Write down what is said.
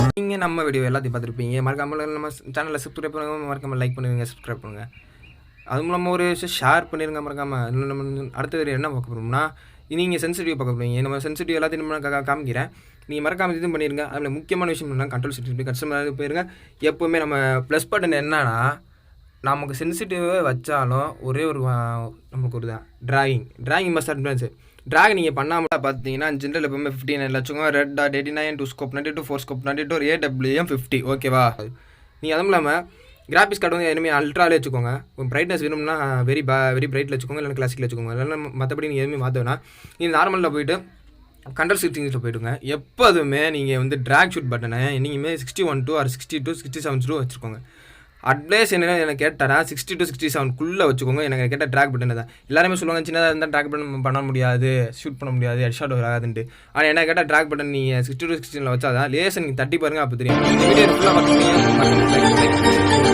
நீங்கள் நம்ம வீடியோ எல்லாத்தையும் பார்த்துருப்பீங்க. மறக்காமல் நம்ம சேனலில் சப்ஸ்கிரைப் பண்ணுங்க, மறக்காமல் லைக் பண்ணுவீங்க, சப்ஸ்கிரைப் பண்ணுங்கள். அது மூலமாக ஒரு விஷயம் ஷேர் பண்ணிடுங்க மறக்காமல். இன்னும் நம்ம அடுத்த என்ன பார்க்க போகிறோம்னா, நீங்கள் சென்சிட்டிவ் பார்க்க போகிறீங்க. நம்ம சென்சிட்டிவ் எல்லாத்தையும் நம்ம காமிக்கிறேன். நீங்கள் மறக்காமல் இதுவும் பண்ணிடுங்க. அதில் முக்கியமான விஷயம் என்னன்னா கண்ட்ரோல் செட்டிங் கஸ்டமர் போயிருங்க. எப்போவுமே நம்ம ப்ளஸ் பட்டன் என்னன்னா, நமக்கு சென்சிட்டிவாக வச்சாலும் ஒரே ஒரு நமக்கு ஒரு தான் ட்ராயிங் மஸ்ட் அட்வான்ஸு ட்ராக் நீங்கள் பண்ணாமல் பார்த்தீங்கன்னா ஜென்ரல் எப்பவுமே 59 வச்சுக்கோங்க. Red dot 89 2 scope 92 4 scope 92 AWM 50 ஓகேவா. நீங்கள் அதுவும் இல்லாமல் கிராஃபிக்ஸ் கார்டு வந்து எதுவுமே அல்ட்ராலே வச்சுக்கோங்க. பிரைட்னஸ் வேணும்னா வெரி பிரைட்டில் வச்சுக்கோங்க, இல்லைன்னா கிளாசிக்கில் வச்சுக்கோங்க. இல்லைன்னா மற்றபடி நீங்கள் எதுவுமே மாற்றவேனா. நீங்கள் நார்மலில் போய்ட்டு கண்ட்ரோல் செட்டிங்ஸில் போய்ட்டுங்க. எப்போதுமே நீங்கள் வந்து ட்ராக் ஷூட் பட்டனை நீங்களுமே 61 to or 62 67 to வச்சுக்கோங்க. அட்வைஸ் என்ன எனக்கு கேட்டாரா 60 to 67 வச்சுக்கோங்க. எனக்கு கேட்ட ட்ராக் பட்டன் தான் எல்லாருமே சொல்லுவாங்க, சின்னதாக இருந்தால் ட்ராக் பட்டன் பண்ண முடியாது, ஷூட் பண்ண முடியாது, ஹெட் ஷாட் வராதுன்ட்டு. ஆனால் என்ன கேட்டால் ட்ராக் பட்டன் நீங்கள் 60 to 16 வச்சா தான் லேசர் நீங்கள் தட்டி பாருங்கள், அப்போ தெரியும். இந்த வீடியோ ஃபுல்லாக பார்த்துருக்கீங்க.